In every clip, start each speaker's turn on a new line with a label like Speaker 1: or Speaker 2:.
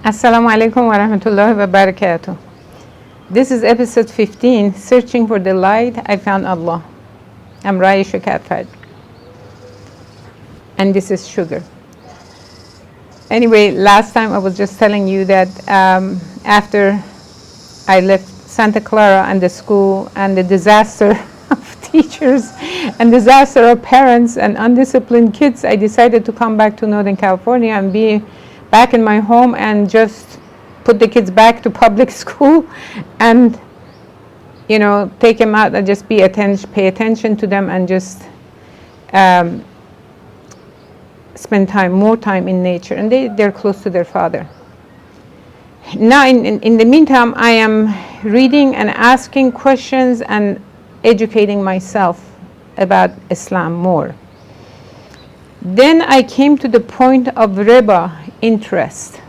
Speaker 1: Assalamu alaikum wa rahmatullahi wa barakatuh. This is episode 15, Searching for the Light, I Found Allah. I'm Raya, and this is sugar. Anyway, last time I was just telling you that after I left Santa Clara and the school and the disaster of teachers and disaster of parents and undisciplined kids, I decided to come back to Northern California and be back in my home and just put the kids back to public school and, you know, take them out and just pay attention to them and just spend more time in nature. And they're close to their father. Now, in the meantime, I am reading and asking questions and educating myself about Islam more. Then I came to the point of Reba Interest,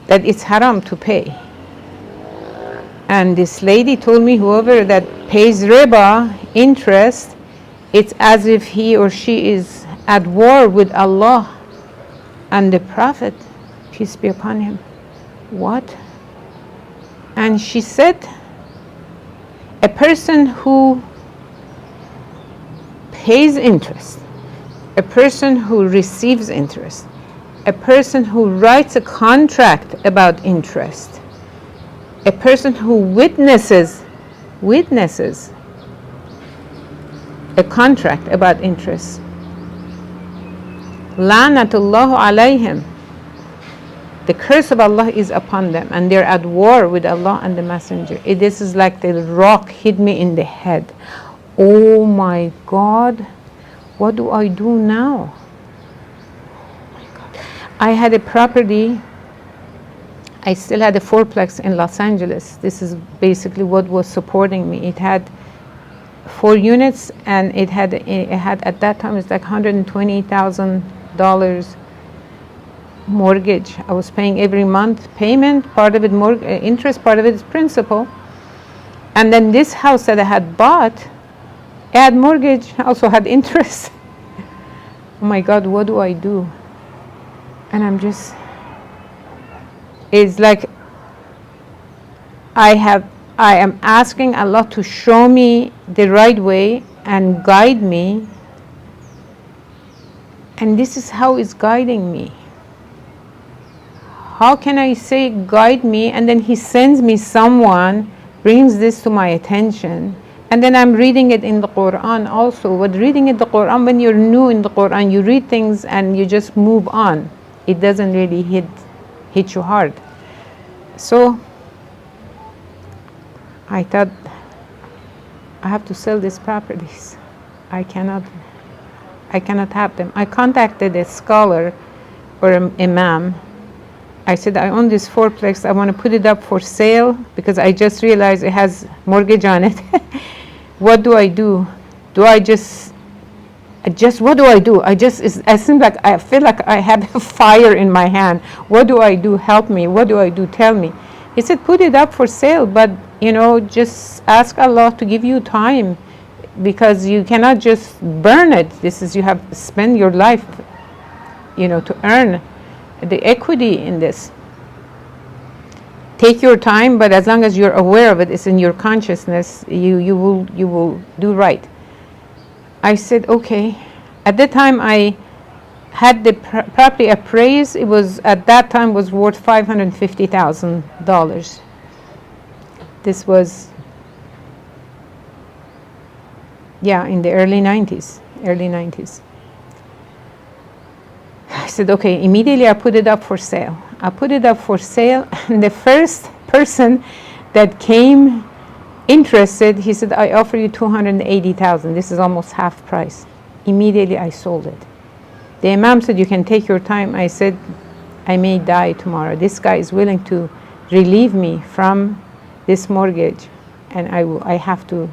Speaker 1: that it's haram to pay. And this lady told me whoever that pays Reba Interest, it's as if he or she is at war with Allah and the Prophet, peace be upon him. What? And she said, a person who pays interest, a person who receives interest, a person who writes a contract about interest, a person who witnesses a contract about interest, La'natullahu alayhim, the curse of Allah is upon them, and they're at war with Allah and the Messenger. This is like the rock hit me in the head. Oh my God, what do I do now? Oh my God. I had a property, I still had a fourplex in Los Angeles. This is basically what was supporting me. It had 4 units, and it had at that time, it's like $120,000 mortgage. I was paying every month payment, part of it interest, part of it is principal. And then this house that I had bought, it had mortgage, also had interest. Oh my God, what do I do? And it's like I am asking Allah to show me the right way and guide me. And this is how it's guiding me. How can I say guide me, and then He sends me someone, brings this to my attention, and then I'm reading it in the Quran also. But reading in the Quran, when you're new in the Quran, you read things and you just move on. It doesn't really hit you hard. So I thought, I have to sell these properties. I cannot have them. I contacted a scholar or an imam. I said, I own this fourplex. I want to put it up for sale because I just realized it has mortgage on it. What do I do? What do I do? It seems like I feel like I have a fire in my hand. What do I do? Help me. What do I do? Tell me. He said, put it up for sale, but just ask Allah to give you time, because you cannot just burn it. You have to spend your life, to earn the equity in this. Take your time, but as long as you're aware of it, it's in your consciousness, you will do right. I said, okay. At that time, I had the property appraised. It was, at that time, was worth $550,000. This was, in the early 90s. I said, okay, immediately I put it up for sale. And the first person that came interested, he said, I offer you $280,000. This is almost half price. Immediately I sold it. The imam said, you can take your time. I said, I may die tomorrow. This guy is willing to relieve me from this mortgage, and I have to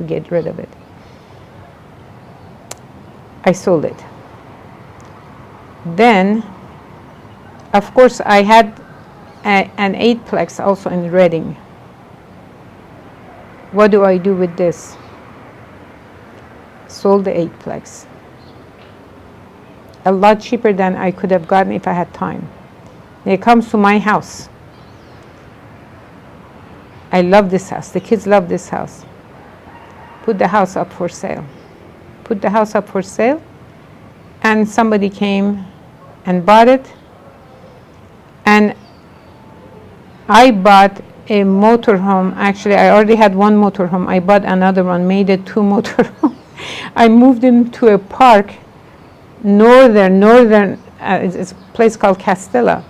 Speaker 1: get rid of it. I sold it. Then, of course, I had an 8-plex also in Reading. What do I do with this? Sold the 8-plex. a lot cheaper than I could have gotten if I had time. It comes to my house. I love this house. The kids love this house. Put the house up for sale. Put the house up for sale, and somebody came and bought it. And I bought a motorhome. Actually, I already had one motorhome. I bought another one, made it 2 motorhomes. I moved them to a park, it's a place called Castella,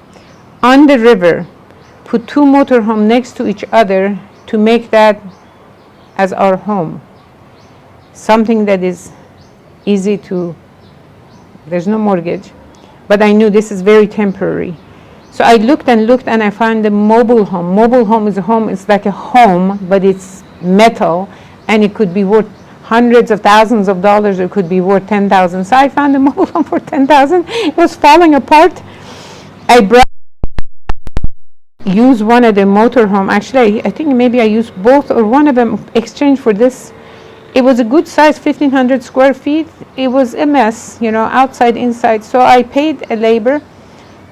Speaker 1: on the river. Put 2 motorhomes next to each other to make that as our home. Something that is easy to, there's no mortgage, but I knew this is very temporary. So I looked and looked, and I found the mobile home. Mobile home is a home, it's like a home, but it's metal, and it could be worth hundreds of thousands of dollars, it could be worth 10,000. So I found a mobile home for 10,000. It was falling apart. I used one of the motorhome. Actually, I think maybe I used both or one of them exchanged for this. It was a good size, 1,500 square feet. It was a mess, outside, inside. So I paid a labor,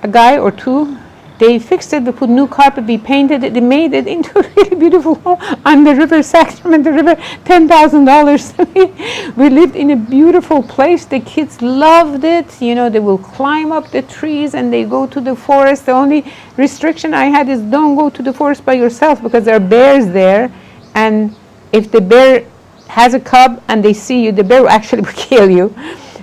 Speaker 1: a guy or 2. They fixed it, they put new carpet, they painted it, they made it into a really beautiful home on the river, Sacramento River, $10,000. We lived in a beautiful place. The kids loved it. They will climb up the trees and they go to the forest. The only restriction I had is don't go to the forest by yourself, because there are bears there. And if the bear has a cub and they see you, the bear will actually kill you.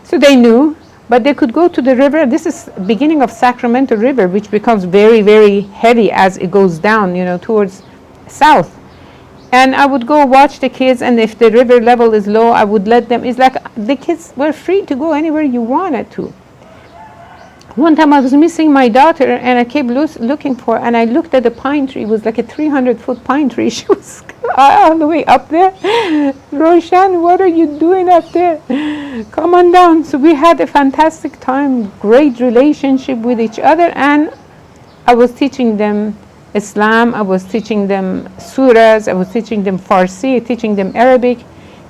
Speaker 1: So they knew. But they could go to the river. This is beginning of Sacramento River, which becomes very, very heavy as it goes down, towards south. And I would go watch the kids, and if the river level is low, I would let them. It's like the kids were free to go anywhere you wanted to. One time I was missing my daughter, and I kept looking for her, and I looked at the pine tree. It was like a 300-foot pine tree. She was all the way up there. Roshan, what are you doing up there? Come on down. So we had a fantastic time, great relationship with each other, and I was teaching them Islam, I was teaching them surahs, I was teaching them Farsi, teaching them Arabic.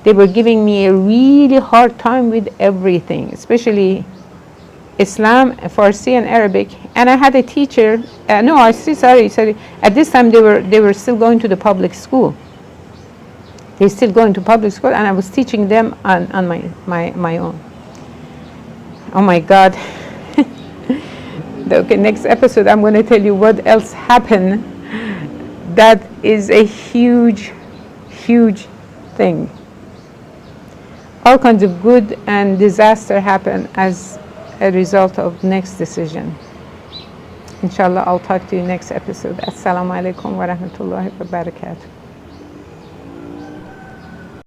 Speaker 1: They were giving me a really hard time with everything, especially Islam, Farsi, and Arabic. And I had a teacher. Sorry. At this time, they were still going to the public school. They're still going to public school, and I was teaching them on my own. Oh my God! Okay, next episode, I'm going to tell you what else happened. That is a huge, huge thing. All kinds of good and disaster happen as a result of next decision. Inshallah, I'll talk to you next episode. Assalamu alaikum wa rahmatullahi wa barakatuh.